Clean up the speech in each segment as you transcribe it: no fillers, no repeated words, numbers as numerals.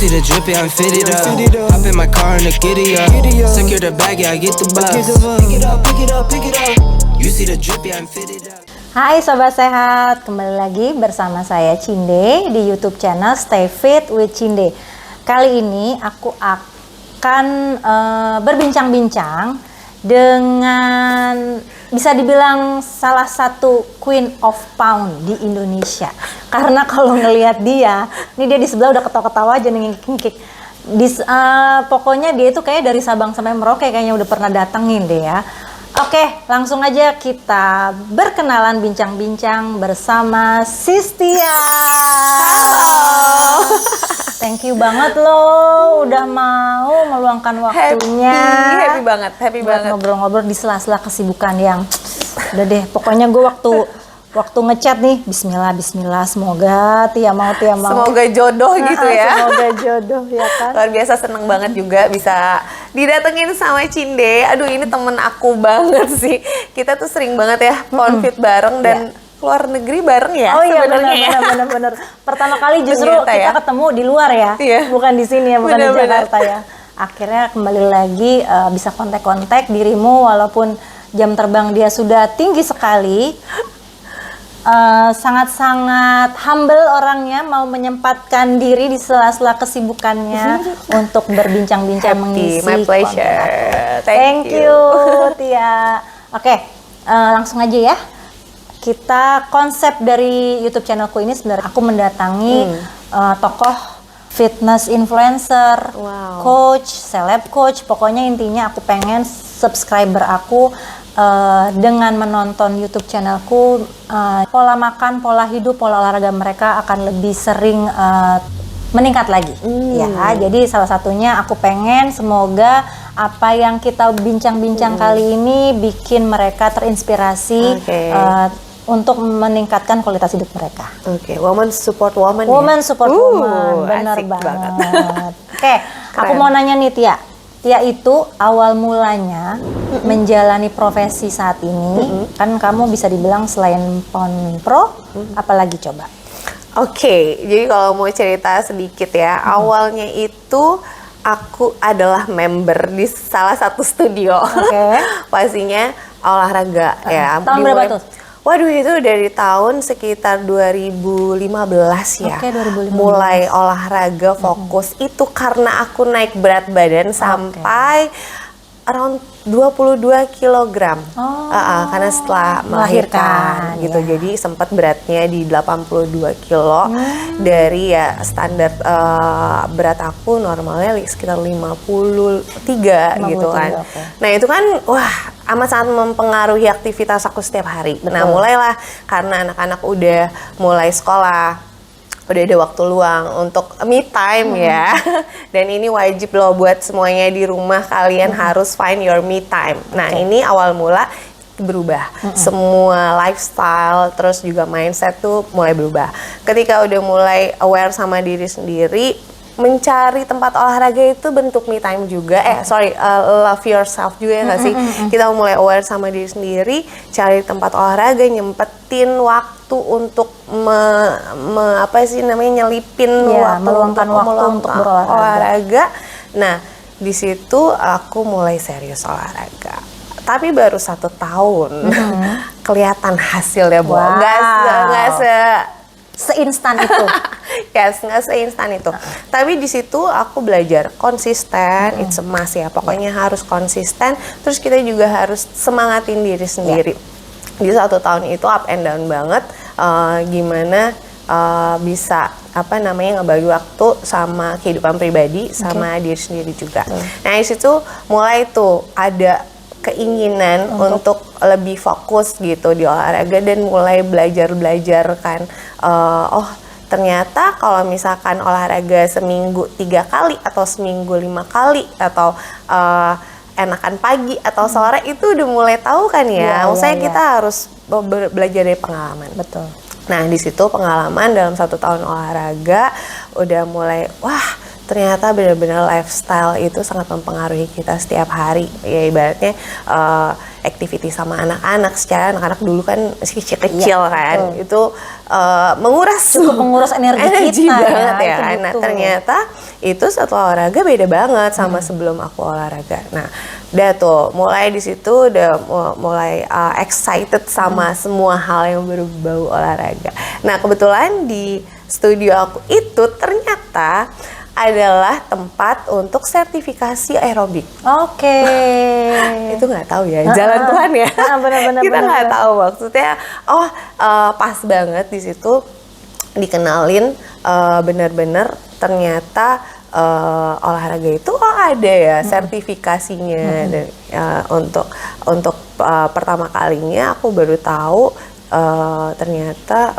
see the drip, yeah, I'm fitted up. Hop in my car and the giddy up. Secure the bag, yeah, I get the bus. Pick it up, pick it up, pick it up. You see the drip, yeah, I'm fitted up. Hai Sobat Sehat, kembali lagi bersama saya Cinde di YouTube channel Stay Fit with Cinde. Kali ini aku akan berbincang-bincang dengan bisa dibilang salah satu Queen of Pound di Indonesia. Karena kalau ngelihat dia, nih dia di sebelah udah ketawa-ketawa aja nih ngikik. Pokoknya dia itu kayak dari Sabang sampai Merauke kayaknya udah pernah datengin deh ya. Oke, langsung aja kita berkenalan bincang-bincang bersama Sistia. Halo. Thank you banget loh udah mau meluangkan waktunya. Happy banget. Ngobrol-ngobrol di sela-sela kesibukan yang udah deh, pokoknya gue waktu ngechat nih, Bismillah, semoga Tia mau. Semoga jodoh gitu ya. Semoga jodoh ya kan. Luar biasa, seneng banget juga bisa didatengin sama Cinde. Aduh, ini temen aku banget sih. Kita tuh sering banget ya konfit bareng dan luar negeri bareng ya. Oh iya, benar. Pertama kali justru ternyata kita ya ketemu di luar ya. Iya. Bukan di sini ya, bukan di Jakarta ya. Akhirnya kembali lagi bisa kontak-kontak dirimu walaupun jam terbang dia sudah tinggi sekali. Sangat-sangat humble orangnya, mau menyempatkan diri di sela-sela kesibukannya untuk berbincang-bincang mengisi my pleasure. Thank you Tia. Oke, langsung aja ya. Kita konsep dari YouTube channelku ini sebenarnya aku mendatangi tokoh fitness influencer, coach, celeb coach, pokoknya intinya aku pengen subscriber aku dengan menonton YouTube channelku, pola makan, pola hidup, pola olahraga mereka akan lebih sering meningkat lagi. Ya, jadi salah satunya aku pengen semoga apa yang kita bincang-bincang kali ini bikin mereka terinspirasi untuk meningkatkan kualitas hidup mereka. Woman support woman. Woman support woman, benar banget. Oke, aku mau nanya nih Tia. Tia itu awal mulanya menjalani profesi saat ini, kan kamu bisa dibilang selain Pound Pro, apalagi coba? Oke, jadi kalau mau cerita sedikit ya, awalnya itu aku adalah member di salah satu studio. Pastinya olahraga ya. Tahun berapa tuh? Waduh, itu dari tahun sekitar 2015 ya. 2015. Mulai olahraga fokus itu karena aku naik berat badan sampai around 22 kilogram. Karena setelah melahirkan gitu. Jadi sempat beratnya di 82 kilo. Dari ya standar berat aku normalnya sekitar 53 gitu kan. Nah, itu kan wah amat sangat mempengaruhi aktivitas aku setiap hari. Nah, mulailah karena anak-anak udah mulai sekolah, udah ada waktu luang untuk me time ya. Dan ini wajib loh buat semuanya di rumah, kalian harus find your me time. Nah, ini awal mula berubah. Semua lifestyle terus juga mindset tuh mulai berubah. Ketika udah mulai aware sama diri sendiri, mencari tempat olahraga itu bentuk me time juga. Love yourself juga ya nggak sih? Kita mulai aware sama diri sendiri, cari tempat olahraga, nyempetin waktu untuk nyelipin meluangkan waktu untuk berolahraga. Nah, di situ aku mulai serius olahraga. Tapi baru 1 tahun kelihatan hasilnya, Bu. Nggak seinstan itu. Nggak seinstan itu. Tapi di situ aku belajar konsisten, it's a must ya. Pokoknya harus konsisten. Terus kita juga harus semangatin diri sendiri. Di 1 tahun itu up and down banget. Gimana bisa ngebagi waktu sama kehidupan pribadi sama diri sendiri juga. Nah, di situ mulai tuh ada keinginan untuk lebih fokus gitu di olahraga dan mulai belajar kan. Ternyata kalau misalkan olahraga seminggu 3 kali atau seminggu 5 kali atau enakan pagi atau sore itu udah mulai tahu kan ya. Maksudnya kita harus belajar dari pengalaman. Betul. Nah, di situ pengalaman dalam 1 tahun olahraga udah mulai ternyata benar-benar lifestyle itu sangat mempengaruhi kita setiap hari. Ya ibaratnya activity sama anak-anak, secara anak-anak dulu kan masih kecil-kecil kan, itu cukup menguras energi kita banget ya kan. Nah, betul. ternyata itu setelah olahraga beda banget sama sebelum aku olahraga. Nah, udah tuh mulai di situ udah mulai excited sama semua hal yang berbau olahraga. Nah, kebetulan di studio aku itu ternyata adalah tempat untuk sertifikasi aerobik. Oke. Itu nggak tahu ya, jalan Tuhan ya. Benar-benar. Kita nggak tahu maksudnya. Pas banget di situ dikenalin benar-benar ternyata olahraga itu ada ya sertifikasinya. Dan, untuk pertama kalinya aku baru tahu ternyata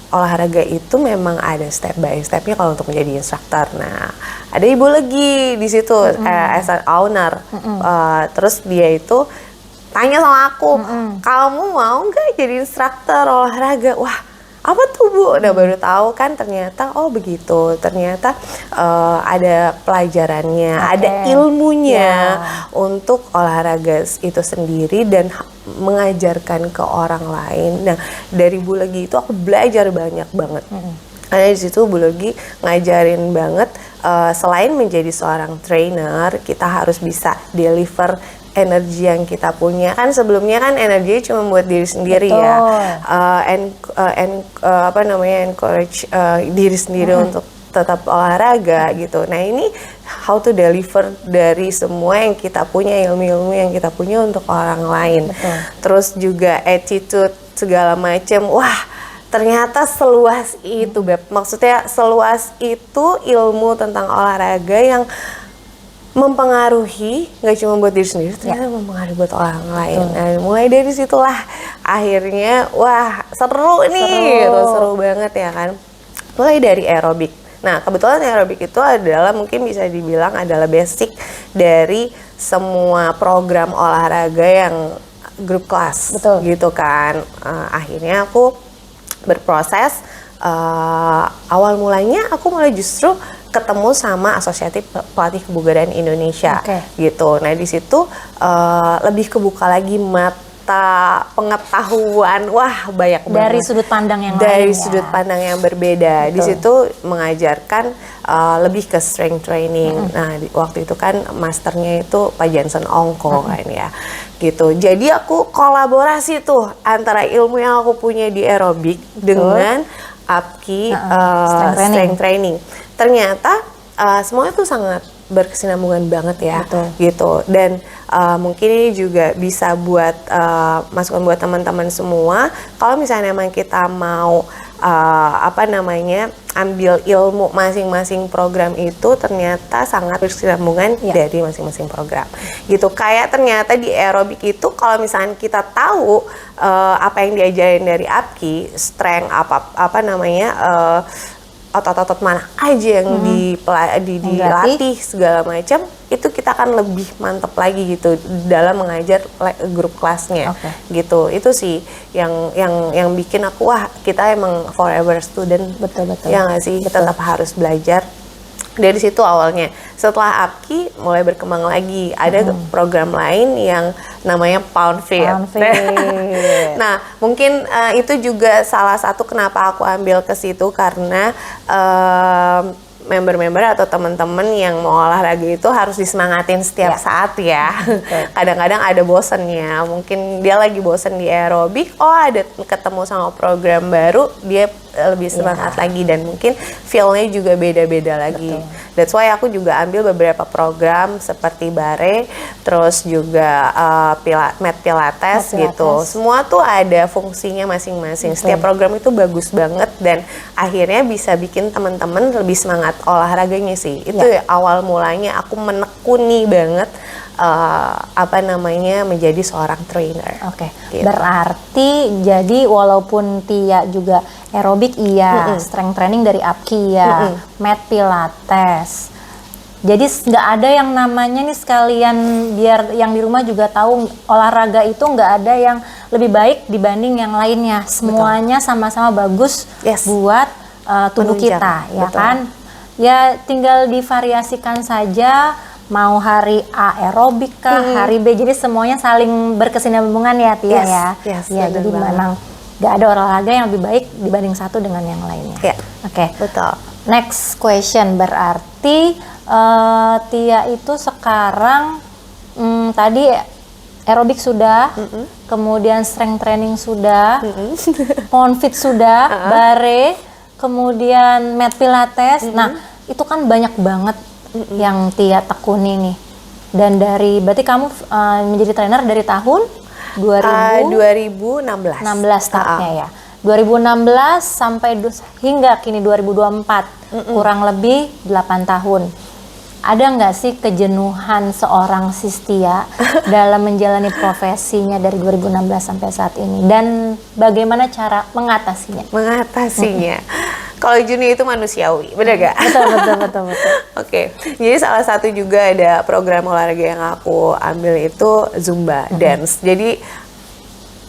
olahraga itu memang ada step by stepnya kalau untuk menjadi instruktur. Nah, ada ibu lagi di situ as an owner. Terus dia itu tanya sama aku, kamu mau nggak jadi instruktur olahraga? Wah, apa tuh Bu? Udah baru tahu kan ternyata begitu. Ternyata ada pelajarannya, ada ilmunya untuk olahraga itu sendiri dan mengajarkan ke orang lain. Nah, dari Bu Legi itu aku belajar banyak banget. Karena di situ Bu Legi ngajarin banget selain menjadi seorang trainer, kita harus bisa deliver energi yang kita punya. Kan sebelumnya kan energinya cuma buat diri sendiri. Betul. Encourage diri sendiri untuk tetap olahraga gitu. Nah, ini how to deliver dari semua yang kita punya, ilmu-ilmu yang kita punya untuk orang lain. Betul. Terus juga attitude segala macam. Wah, ternyata seluas itu, Beb. Maksudnya seluas itu ilmu tentang olahraga yang mempengaruhi nggak cuma buat diri sendiri, ternyata mempengaruhi buat orang lain. Nah, mulai dari situlah akhirnya seru nih, seru banget ya kan. Mulai dari aerobik. Nah, kebetulan aerobik itu adalah mungkin bisa dibilang adalah basic dari semua program olahraga yang grup kelas. Betul. Gitu kan. Akhirnya aku berproses. Awal mulanya aku mulai justru ketemu sama Asosiasi Pelatih Kebugaran Indonesia, gitu. Nah, di situ lebih kebuka lagi mata pengetahuan, banyak banget. Dari sudut pandang yang dari lain, sudut pandang yang berbeda. Betul. Di situ mengajarkan lebih ke strength training. Nah, waktu itu kan masternya itu Pak Jansen Ongko kan ya, gitu. Jadi aku kolaborasi tuh antara ilmu yang aku punya di aerobik dengan APKI strength training. Ternyata semuanya tuh sangat berkesinambungan banget ya. Betul. Gitu. Dan mungkin ini juga bisa buat masukan buat teman-teman semua. Kalau misalnya memang kita mau ambil ilmu masing-masing program itu, ternyata sangat berkesinambungan dari masing-masing program. Gitu. Kayak ternyata di aerobik itu kalau misalnya kita tahu apa yang diajarin dari APKI, strength otot-otot mana aja yang dilatih segala macam, itu kita akan lebih mantep lagi gitu dalam mengajar grup kelasnya. Gitu. Itu sih yang bikin aku kita emang forever student. Betul. Ya nggak sih? Kita tetap harus belajar. Dari situ awalnya. Setelah APKI mulai berkembang lagi, ada program lain yang namanya Pound Fit. Nah, mungkin itu juga salah satu kenapa aku ambil ke situ, karena member-member atau teman-teman yang mau olahraga itu harus disemangatin setiap saat ya. Kadang-kadang ada bosennya, mungkin dia lagi bosen di aerobik, ada ketemu sama program baru, dia lebih semangat lagi, dan mungkin feel-nya juga beda-beda lagi. That's why aku juga ambil beberapa program seperti bare, terus juga mat pilates gitu. Semua tuh ada fungsinya masing-masing. Setiap program itu bagus banget, dan akhirnya bisa bikin teman-teman lebih semangat olahraganya sih. Itu awal mulanya aku menekuni banget menjadi seorang trainer. Gitu. Berarti jadi walaupun Tia juga aerobik strength training dari APKI mat pilates. Jadi nggak ada yang namanya nih, sekalian biar yang di rumah juga tahu, olahraga itu nggak ada yang lebih baik dibanding yang lainnya. Semuanya sama-sama bagus buat tubuh kita, ya kan? Ya tinggal divariasikan saja, mau hari A aerobik kah, hari B, jadi semuanya saling berkesinambungan ya Tia ya. Ya jadi memang gak ada olahraga yang lebih baik dibanding satu dengan yang lainnya. Oke. Betul. Next question, berarti Tia itu sekarang tadi aerobik sudah, kemudian strength training sudah, pound fit sudah, barre, kemudian mat pilates. Nah, itu kan banyak banget yang Tia tekuni nih. Dan berarti kamu menjadi trainer dari tahun 2016 startnya ya. 2016 sampai hingga kini 2024, kurang lebih 8 tahun. Ada nggak sih kejenuhan seorang Tia dalam menjalani profesinya dari 2016 sampai saat ini? Dan bagaimana cara mengatasinya? Kalau jenuh itu manusiawi, benar gak? Betul. Oke, jadi salah satu juga ada program olahraga yang aku ambil itu Zumba Dance. Jadi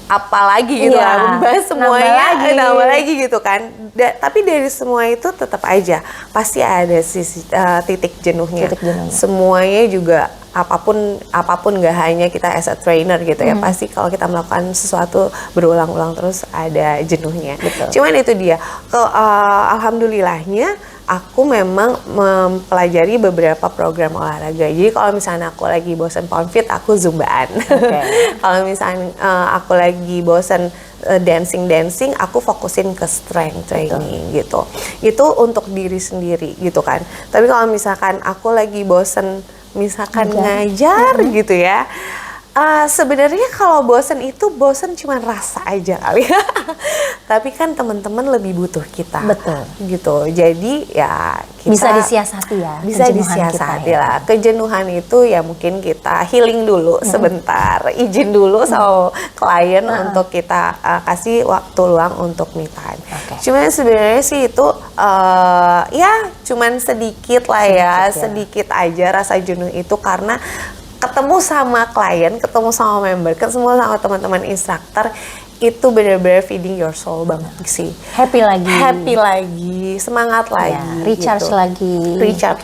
apalagi gitu lah, membahas semuanya, nambah lagi gitu kan. Tapi dari semua itu tetap aja pasti ada sisi titik jenuhnya. Semuanya juga apapun nggak hanya kita as a trainer gitu ya, pasti kalau kita melakukan sesuatu berulang-ulang terus ada jenuhnya. Cuman itu dia, alhamdulillahnya aku memang mempelajari beberapa program olahraga. Jadi kalau misalnya aku lagi bosan pound fit, aku zumbaan. Kalau misalnya aku lagi bosan dancing, aku fokusin ke strength training gitu. Itu untuk diri sendiri gitu kan. Tapi kalau misalkan aku lagi bosan misalkan ngajar gitu ya, sebenarnya kalau bosan itu cuma rasa aja kali ya. Tapi kan teman-teman lebih butuh kita. Betul. Gitu. Jadi ya kita bisa disiasati ya. Bisa disiasati lah. Kejenuhan itu ya mungkin kita healing dulu sebentar. Izin dulu sama klien untuk kita kasih waktu luang untuk me time. Cuman sebenarnya sih itu ya cuman sedikit lah ya. Sedikit aja rasa jenuh itu karena ketemu sama klien, ketemu sama member, ketemu sama teman-teman instruktur, itu benar-benar feeding your soul banget sih. Happy lagi, semangat lagi, recharge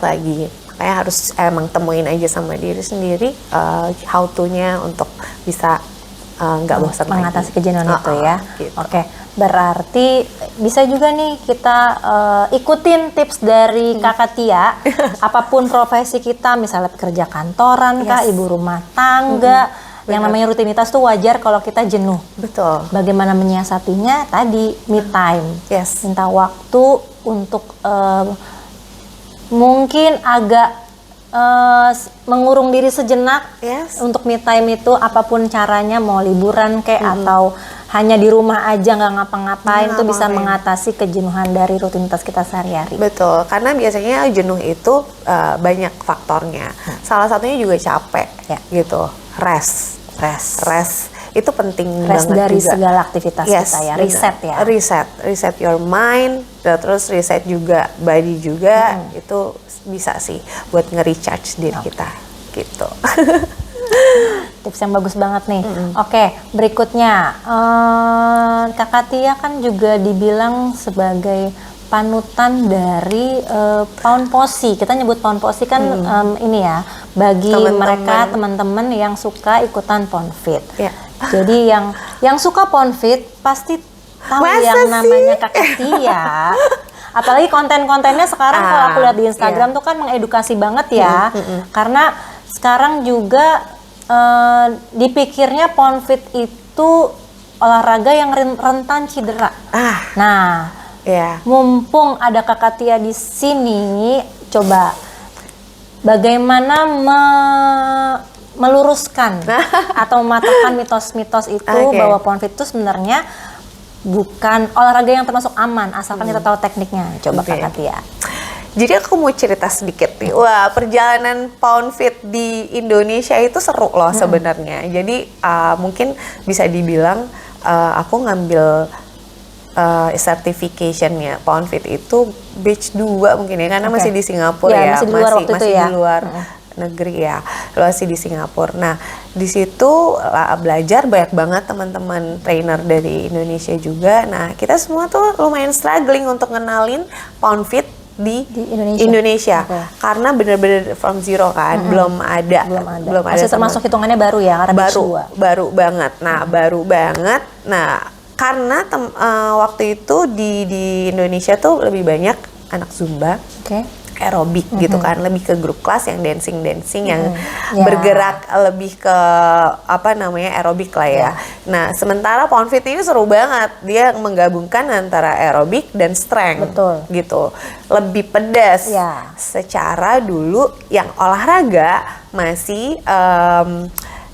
lagi. Makanya harus emang temuin aja sama diri sendiri how to-nya untuk bisa nggak bosan mengatasi kejenuhan itu ya. Gitu. Oke, berarti bisa juga nih kita ikutin tips dari Kakak Tia. Apapun profesi kita, misalnya pekerja kantoran kah, ibu rumah tangga, yang namanya rutinitas tuh wajar kalau kita jenuh. Betul. Bagaimana menyiasatinya? Tadi me time. Minta waktu untuk mungkin agak mengurung diri sejenak untuk me time itu, apapun caranya, mau liburan kayak atau hanya di rumah aja nggak ngapa-ngapain, itu bisa mengatasi kejenuhan dari rutinitas kita sehari-hari. Betul, karena biasanya jenuh itu banyak faktornya. Salah satunya juga capek, gitu. Rest itu penting banget dari juga. Segala aktivitas kita ya, reset your mind, terus reset juga body juga, itu bisa sih buat nge-recharge diri kita gitu. Tips yang bagus banget nih. Oke, berikutnya Kakak Tia kan juga dibilang sebagai panutan dari pound posi. Kita nyebut pound posi kan ini ya, bagi mereka teman-teman yang suka ikutan pound fit. Jadi yang suka pound fit pasti tahu yang namanya Kakak Tia. Apalagi konten-kontennya sekarang kalau aku lihat di Instagram tuh kan mengedukasi banget ya. Karena sekarang juga dipikirnya pound fit itu olahraga yang rentan cedera. Nah, mumpung ada Kakak Tia di sini, coba bagaimana meluruskan atau mematahkan mitos-mitos itu bahwa pound fit itu sebenarnya bukan olahraga yang termasuk aman asalkan kita tahu tekniknya. Coba Kakak Tia. Jadi aku mau cerita sedikit nih. Wah, perjalanan pound fit di Indonesia itu seru loh sebenarnya. Jadi mungkin bisa dibilang aku ngambil certification-nya pound fit itu batch 2 mungkin ya, karena masih di Singapura ya, masih di luar negeri ya, masih di Singapura. Nah, di situ belajar banyak banget teman-teman trainer dari Indonesia juga. Nah, kita semua tuh lumayan struggling untuk ngenalin pound fit di Indonesia. Indonesia. Okay. Karena bener-bener from zero kan, belum ada. Masih termasuk hitungannya baru ya, karena baru banget. Nah, baru banget. Nah, karena waktu itu di Indonesia tuh lebih banyak anak Zumba. Oke. Aerobik gitu kan, lebih ke grup kelas yang dancing yang Yeah. bergerak lebih ke apa namanya aerobik lah ya. Nah, sementara Poundfit ini seru banget, dia menggabungkan antara aerobik dan strength. Betul. Gitu, lebih pedas. Yeah. Secara dulu yang olahraga masih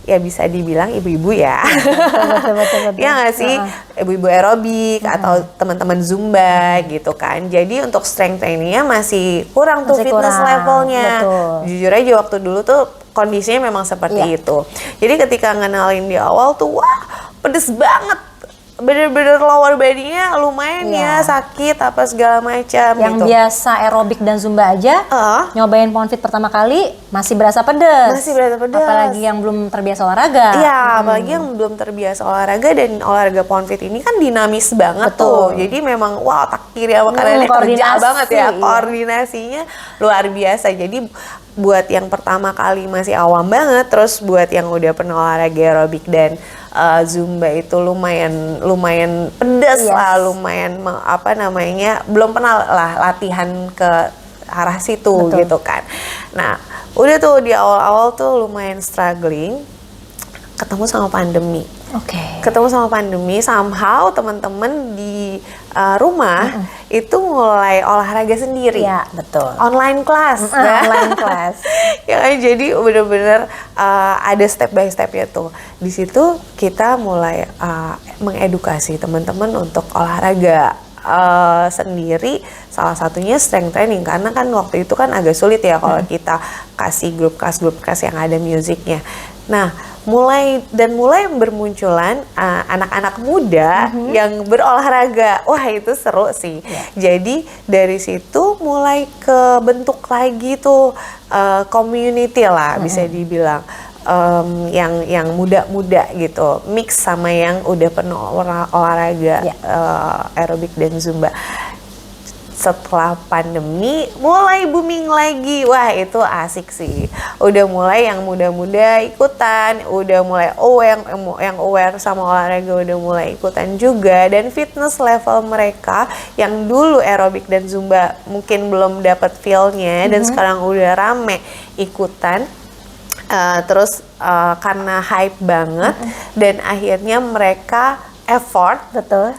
ya bisa dibilang ibu-ibu ya. Betul. Ya nggak sih, ibu-ibu aerobik atau teman-teman Zumba gitu kan. Jadi untuk strength trainingnya masih kurang tuh fitness levelnya. Betul. Jujur aja waktu dulu tuh kondisinya memang seperti itu. Jadi ketika ngenalin di awal tuh wah pedes banget. Bener-bener lower body-nya lumayan ya sakit apa segala macam yang gitu. biasa aerobik dan Zumba aja nyobain Poundfit pertama kali masih berasa pedes. Apalagi yang belum terbiasa olahraga. Iya, apalagi yang belum terbiasa olahraga, dan olahraga Poundfit ini kan dinamis banget. Betul. Tuh. Jadi memang wah otak kiri sama kanannya kerja banget ya. Koordinasinya luar biasa. Jadi buat yang pertama kali masih awam banget, terus buat yang udah pernah olahraga aerobik dan Zumba itu lumayan pedas lah, lumayan apa namanya, belum pernah lah latihan ke arah situ. Betul. Gitu kan. Nah, udah tuh di awal-awal tuh lumayan struggling, ketemu sama pandemi. Ketemu sama pandemi, somehow teman-teman di rumah itu mulai olahraga sendiri. Ya, betul. Online class, online class. Ya kan, jadi bener-bener ada step by stepnya tuh. Di situ kita mulai mengedukasi teman-teman untuk olahraga sendiri, salah satunya strength training, karena kan waktu itu kan agak sulit ya kalau kita kasih grup kelas yang ada musiknya. Nah, mulai bermunculan anak-anak muda yang berolahraga. Wah, itu seru sih. Jadi dari situ mulai ke bentuk lagi tuh community lah, bisa dibilang yang muda-muda gitu, mix sama yang udah pernah olahraga aerobik dan Zumba. Setelah pandemi mulai booming lagi. Wah, itu asik sih. Udah mulai yang muda-muda ikutan, udah mulai yang aware sama olahraga udah mulai ikutan juga, dan fitness level mereka yang dulu aerobik dan Zumba mungkin belum dapat feel-nya dan sekarang udah rame ikutan. Terus karena hype banget dan akhirnya mereka effort, betul,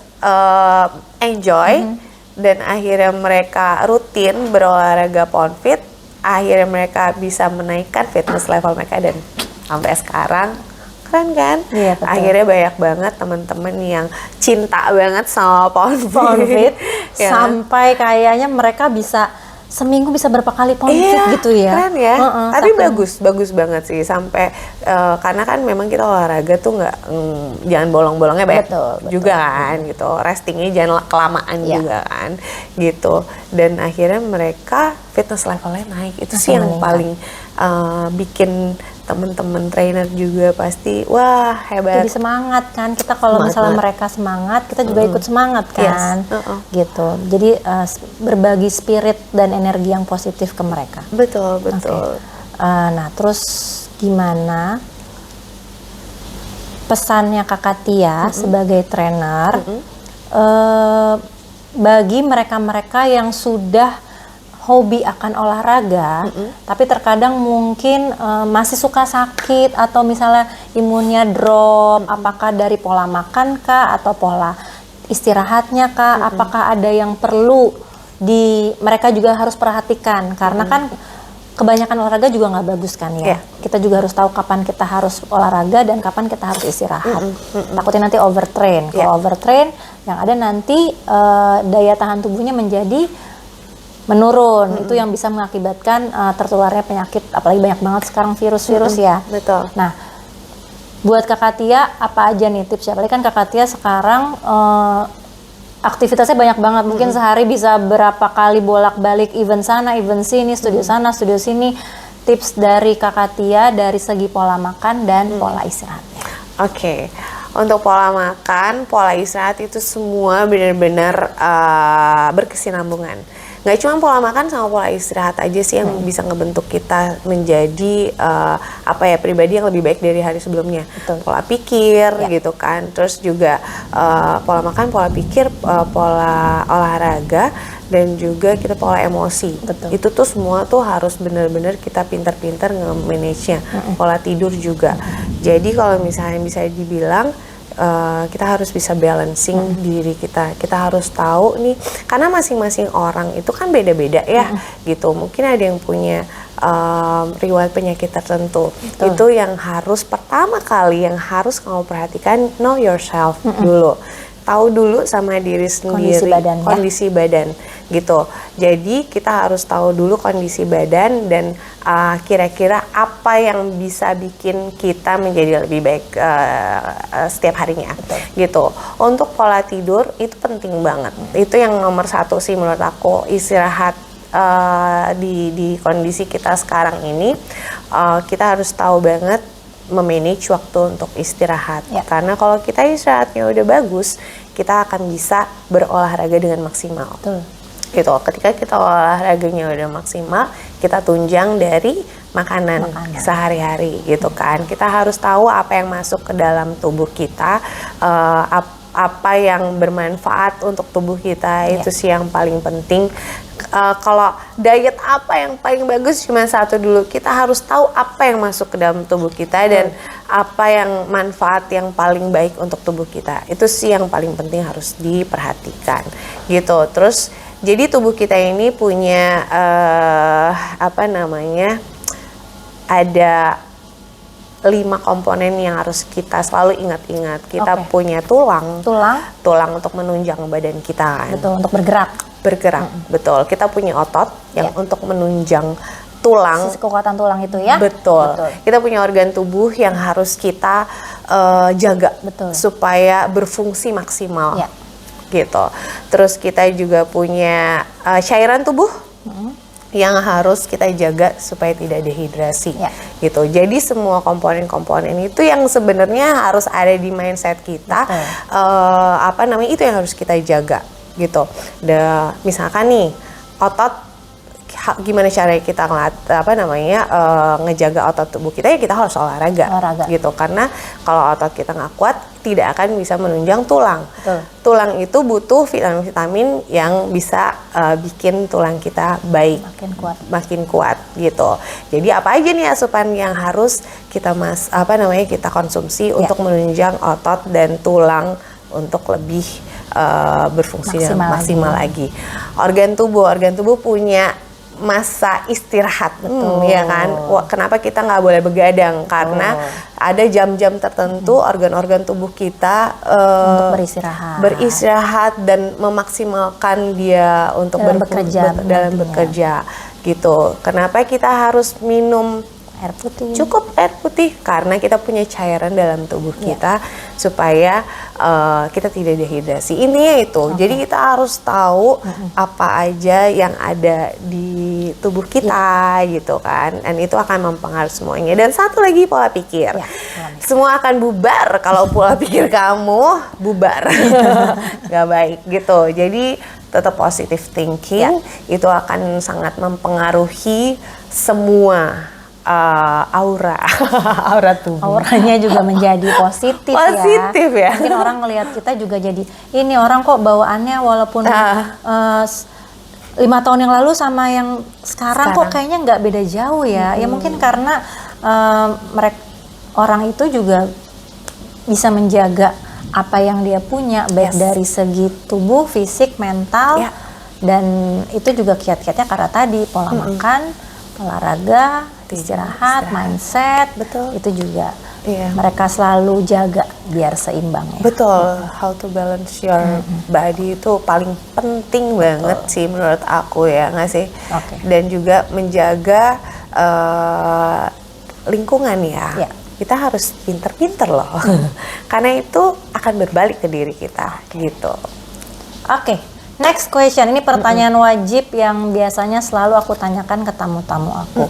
enjoy, dan akhirnya mereka rutin berolahraga Poundfit. Akhirnya mereka bisa menaikkan fitness level mereka, dan sampai sekarang keren kan? Iya, betul. Akhirnya banyak banget teman-teman yang cinta banget sama Poundfit. Ya. Sampai kayaknya mereka bisa seminggu bisa berapa kali Poundfit gitu ya. Keren ya. Tapi bagus banget sih, sampai karena kan memang kita olahraga tuh nggak jangan bolong-bolongnya banyak juga kan gitu. Restingnya jangan kelamaan juga kan gitu. Dan akhirnya mereka fitness levelnya naik. Itu sih yang paling bikin temen-temen trainer juga pasti wah hebat. Jadi semangat kan, kita kalau misalnya mereka semangat, kita juga ikut semangat kan, gitu. Jadi berbagi spirit dan energi yang positif ke mereka. Betul. Nah, terus gimana pesannya Kakak Tia sebagai trainer bagi mereka-mereka yang sudah hobi akan olahraga, tapi terkadang mungkin masih suka sakit atau misalnya imunnya drop, apakah dari pola makan kah atau pola istirahatnya kah, apakah ada yang perlu mereka juga harus perhatikan, karena kan kebanyakan olahraga juga nggak bagus kan ya. Kita juga harus tahu kapan kita harus olahraga dan kapan kita harus istirahat. Takutnya nanti overtrain. Kalau overtrain, yang ada nanti daya tahan tubuhnya menjadi menurun. Itu yang bisa mengakibatkan tertularnya penyakit, apalagi banyak banget sekarang virus-virus ya. Betul. Nah, buat Kakak Tia apa aja nih tips ya? Apalagi kan Kakak Tia sekarang aktivitasnya banyak banget. Mungkin sehari bisa berapa kali bolak-balik event sana, event sini, studio sana, studio sini. Tips dari Kakak Tia dari segi pola makan dan pola istirahatnya. Oke. Untuk pola makan, pola istirahat itu semua benar-benar berkesinambungan. nggak cuma pola makan sama pola istirahat aja sih yang bisa ngebentuk kita menjadi pribadi yang lebih baik dari hari sebelumnya. Betul. Pola pikir gitu kan, terus juga pola makan, pola pikir, pola olahraga, dan juga kita pola emosi. Betul. Itu tuh semua tuh harus benar-benar kita pintar-pintar nge-manage-nya. Pola tidur juga. Jadi kalau misalnya bisa dibilang kita harus bisa balancing diri kita. Kita harus tahu nih, karena masing-masing orang itu kan beda-beda ya, gitu. Mungkin ada yang punya riwayat penyakit tertentu. Betul. Itu yang harus pertama kali yang harus kamu perhatikan, know yourself dulu. Tahu dulu sama diri sendiri kondisi badan gitu. Jadi kita harus tahu dulu kondisi badan dan kira-kira apa yang bisa bikin kita menjadi lebih baik setiap harinya. Betul. Gitu. Untuk pola tidur itu penting banget. Itu yang nomor 1 sih menurut aku. Istirahat di kondisi kita sekarang ini, kita harus tahu banget memanage waktu untuk istirahat. Karena kalau kita istirahatnya udah bagus, kita akan bisa berolahraga dengan maksimal. Betul. Gitu. Ketika kita olahraganya udah maksimal, kita tunjang dari makanan sehari-hari gitu kan. Kita harus tahu apa yang masuk ke dalam tubuh kita, apa yang bermanfaat untuk tubuh kita, itu sih yang paling penting. Kalau diet apa yang paling bagus cuma satu dulu, kita harus tahu apa yang masuk ke dalam tubuh kita dan apa yang manfaat yang paling baik untuk tubuh kita. Itu sih yang paling penting harus diperhatikan gitu. Terus jadi tubuh kita ini punya ada 5 komponen yang harus kita selalu ingat-ingat. Kita punya tulang untuk menunjang badan kita kan. Betul, untuk bergerak. Betul. Kita punya otot yang untuk menunjang tulang. Sisi kekuatan tulang itu ya. Betul. Kita punya organ tubuh yang harus kita jaga supaya berfungsi maksimal. Gitu. Terus kita juga punya cairan tubuh yang harus kita jaga supaya tidak dehidrasi. Gitu. Jadi semua komponen-komponen itu yang sebenarnya harus ada di mindset kita. Itu yang harus kita jaga. Gitu. Misalkan nih otot, gimana cara kita ngejaga otot tubuh kita, ya kita harus olahraga. Gitu. Karena kalau otot kita nggak kuat, tidak akan bisa menunjang tulang. Tulang itu butuh vitamin-vitamin yang bisa bikin tulang kita baik, makin kuat gitu. Jadi apa aja nih asupan yang harus kita kita konsumsi untuk menunjang otot dan tulang untuk lebih berfungsi maksimal lagi. Organ tubuh punya masa istirahat, ya kan? Kenapa kita nggak boleh begadang? Karena ada jam-jam tertentu organ-organ tubuh kita untuk beristirahat dan memaksimalkan dia untuk bekerja gitu. Kenapa kita harus minum air putih? Cukup air putih karena kita punya cairan dalam tubuh kita supaya kita tidak dehidrasi. Ini itu. Jadi kita harus tahu apa aja yang ada di tubuh kita gitu kan. Dan itu akan mempengaruhi semuanya. Dan satu lagi, pola pikir. Semua akan bubar kalau pola pikir kamu bubar. Gak baik gitu. Jadi tetap positive thinking itu akan sangat mempengaruhi semua aura tubuh. Auranya juga menjadi positif ya. Mungkin orang ngelihat kita juga jadi, ini orang kok bawaannya walaupun 5 tahun yang lalu sama yang sekarang kok kayaknya nggak beda jauh ya. Ya mungkin karena orang itu juga bisa menjaga apa yang dia punya, baik dari segi tubuh, fisik, mental, dan itu juga kiat-kiatnya karena tadi pola makan, olahraga, istirahat, mindset, itu juga mereka selalu jaga biar seimbang ya. Betul, how to balance your body itu paling penting banget sih menurut aku ya, nggak sih? Dan juga menjaga lingkungan ya. Kita harus pinter-pinter loh, karena itu akan berbalik ke diri kita gitu. Next question, ini pertanyaan wajib yang biasanya selalu aku tanyakan ke tamu-tamu aku.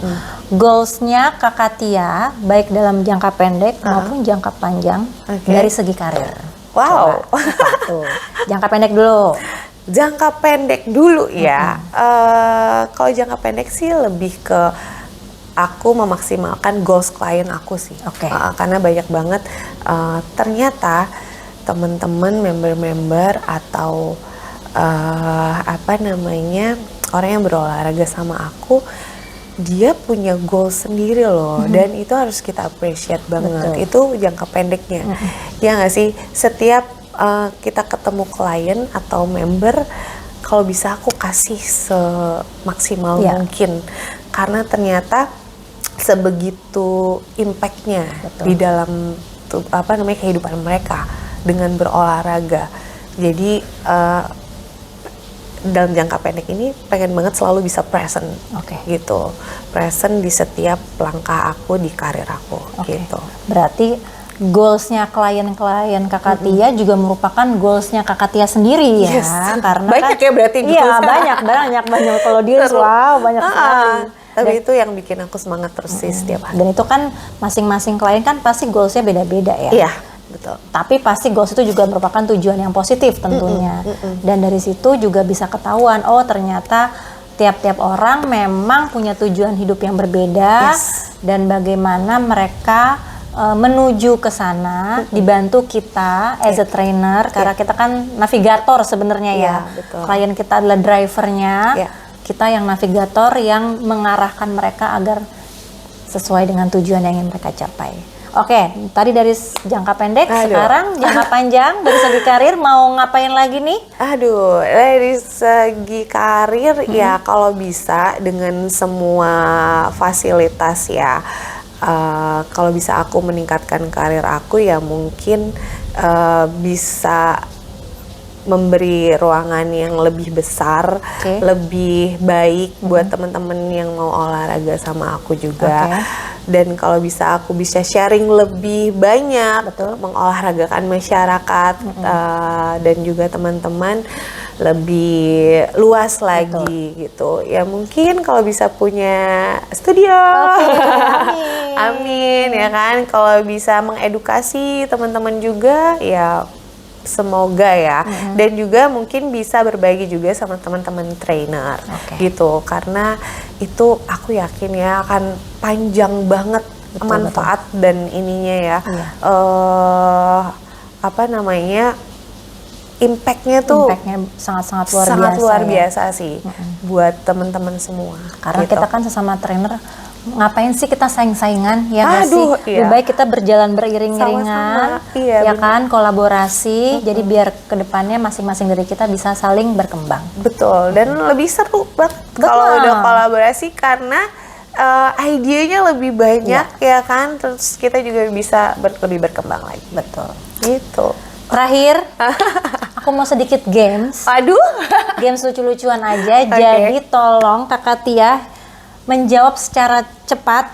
Goalsnya Kakak Tia, baik dalam jangka pendek maupun jangka panjang dari segi karir. Wow. Jangka pendek dulu. Jangka pendek dulu ya. Kalau jangka pendek sih lebih ke aku memaksimalkan goals klien aku sih. Karena banyak banget ternyata teman-teman, member-member atau orang yang berolahraga sama aku, dia punya goal sendiri loh, dan itu harus kita appreciate banget. Itu jangka pendeknya. Ya nggak sih, setiap kita ketemu klien atau member, kalau bisa aku kasih semaksimal mungkin, karena ternyata sebegitu impactnya di dalam kehidupan mereka dengan berolahraga. Jadi dalam jangka pendek ini pengen banget selalu bisa present, gitu, present di setiap langkah aku di karir aku, gitu. Berarti goalsnya klien-klien Kakak Tia juga merupakan goalsnya Kakak Tia sendiri ya, karena banyak ya berarti. Iya, banyak. Kalau dia banyak sekali. Tapi itu yang bikin aku semangat terus sih setiap hari. Dan itu kan masing-masing klien kan pasti goalsnya beda-beda ya. Iya, betul. Tapi pasti goals itu juga merupakan tujuan yang positif tentunya. Dan dari situ juga bisa ketahuan, oh ternyata tiap-tiap orang memang punya tujuan hidup yang berbeda, dan bagaimana mereka menuju ke sana dibantu kita as a trainer, karena kita kan navigator sebenarnya ya. Klien kita adalah drivernya, kita yang navigator yang mengarahkan mereka agar sesuai dengan tujuan yang ingin mereka capai. Oke, tadi dari jangka pendek, sekarang jangka panjang dari segi karir mau ngapain lagi nih? Dari segi karir ya kalau bisa dengan semua fasilitas ya. Kalau bisa aku meningkatkan karir aku ya mungkin bisa memberi ruangan yang lebih besar, lebih baik buat teman-teman yang mau olahraga sama aku juga. Dan kalau bisa aku bisa sharing lebih banyak, mengolahragakan masyarakat dan juga teman-teman lebih luas lagi gitu. Ya mungkin kalau bisa punya studio. Amin ya kan. Kalau bisa mengedukasi teman-teman juga ya semoga ya. Dan juga mungkin bisa berbagi juga sama teman-teman trainer gitu. Karena itu aku yakin ya akan panjang banget manfaat dan ininya ya. Impactnya sangat-sangat luar biasa sih buat teman-teman semua. Karena kita kan sesama trainer, ngapain sih kita saing-saingan ya nggak sih? Lebih baik kita berjalan beriring-iringan, ya kan, kolaborasi. Jadi biar kedepannya masing-masing dari kita bisa saling berkembang. Betul, dan lebih seru banget kalau udah kolaborasi karena idenya lebih banyak ya kan. Terus kita juga bisa lebih berkembang lagi. Betul. Gitu. Terakhir, aku mau sedikit games. Games lucu-lucuan aja. Jadi tolong Kakak Tia menjawab secara cepat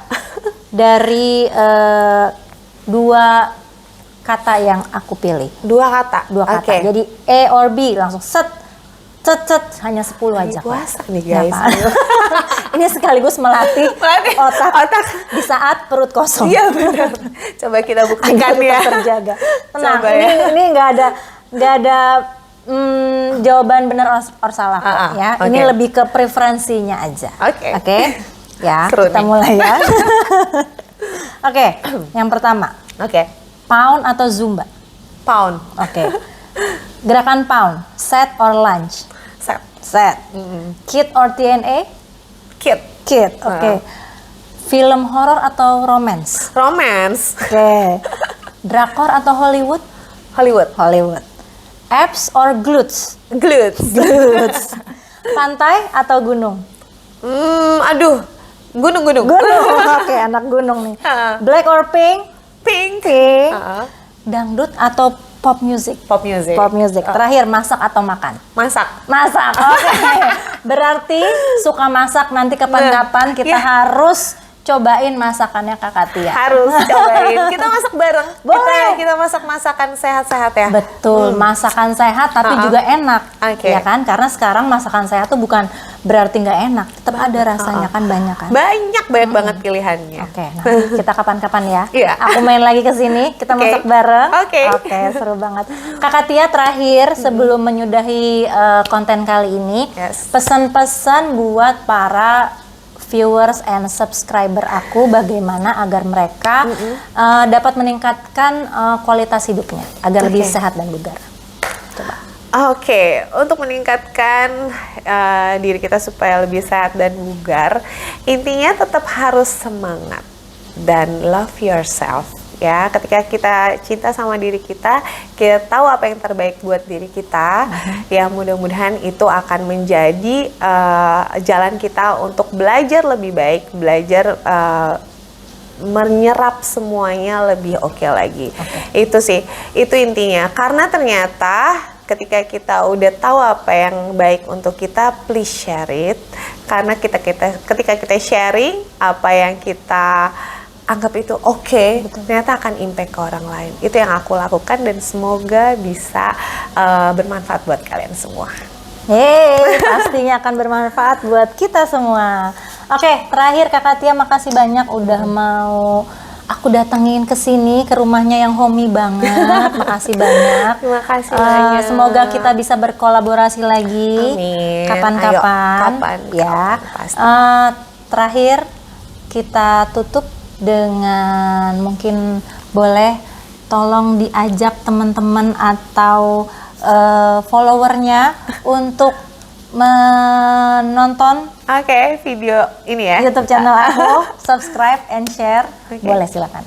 dari 2 kata yang aku pilih. 2 kata? 2 kata. Jadi A or B, langsung set, hanya 10 aja. Puasa nih guys. Ini sekaligus melatih otak di saat perut kosong. Iya benar. Coba kita buktikan ya. Terjaga. Tenang, ini nggak ada jawaban benar or salah ya. Ini lebih ke preferensinya aja. Oke. Ya, seru kita mulai ya. Oke, yang pertama. Pound atau Zumba? Pound. Gerakan pound, set or lunge? Set. Kid or TNA? Kid. Film horor atau romance? Romance. Drakor atau Hollywood? Hollywood. Abs or glutes? Glutes. Pantai atau gunung? Gunung. Anak gunung nih. Black or pink? Pink. Dangdut atau pop music? Pop music. Terakhir, masak atau makan? Masak. Berarti suka masak, nanti kapan-kapan kita harus cobain masakannya Kakak Tia. Harus cobain. Kita masak bareng. Boleh. Kita masak masakan sehat-sehat ya. Betul, masakan sehat tapi juga enak. Ya kan? Karena sekarang masakan sehat tuh bukan berarti nggak enak, tetap ada rasanya kan, banyak kan? Banyak banget pilihannya. Oke, nanti kita kapan-kapan ya. Iya. Aku main lagi ke sini, kita Oke. masak bareng. Oke. Oke, seru banget. Kakak Tia, terakhir sebelum menyudahi konten kali ini, Yes. pesan-pesan buat para viewers and subscriber aku, bagaimana agar mereka dapat meningkatkan kualitas hidupnya agar lebih Oke. sehat dan bugar. Coba. Oke, untuk meningkatkan diri kita supaya lebih sehat dan bugar, intinya tetap harus semangat dan love yourself. Ya, ketika kita cinta sama diri kita tahu apa yang terbaik buat diri kita. Ya, mudah-mudahan itu akan menjadi jalan kita untuk belajar lebih baik, belajar menyerap semuanya lebih oke lagi. Itu sih, itu intinya. Karena ternyata ketika kita udah tahu apa yang baik untuk kita, please share it. Karena ketika kita sharing apa yang kita anggap itu oke, ternyata akan impact ke orang lain. Itu yang aku lakukan dan semoga bisa bermanfaat buat kalian semua. Hey, pastinya akan bermanfaat buat kita semua. Oke, terakhir Kakak Tia, makasih banyak udah mau aku datengin ke sini, ke rumahnya yang homey banget. Makasih banyak. Terima kasih banyak. Semoga kita bisa berkolaborasi lagi. Amin. Kapan-kapan. Ayo, kapan, Ya. pasti. Terakhir kita tutup dengan mungkin boleh tolong diajak teman-teman atau followernya untuk menonton Oke, video ini ya. YouTube channel aku, subscribe and share. Oke. Boleh, silakan.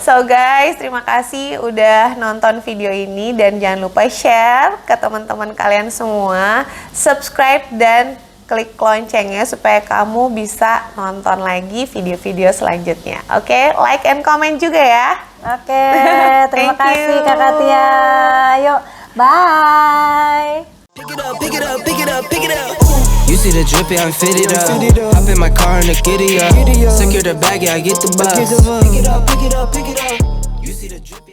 So guys, terima kasih udah nonton video ini dan jangan lupa share ke teman-teman kalian semua, subscribe dan klik loncengnya supaya kamu bisa nonton lagi video-video selanjutnya. Oke, like and comment juga ya. Oke, terima Thank kasih you. Kakak Tia. Yuk, bye. Pick it up, pick it up, pick it up, pick it up. You see the drip, yeah, I'm fitted up. Hop in my car and the giddy up. Secure the bag, yeah, I get the bus. Pick it up, pick it up, pick it up. You see the drip.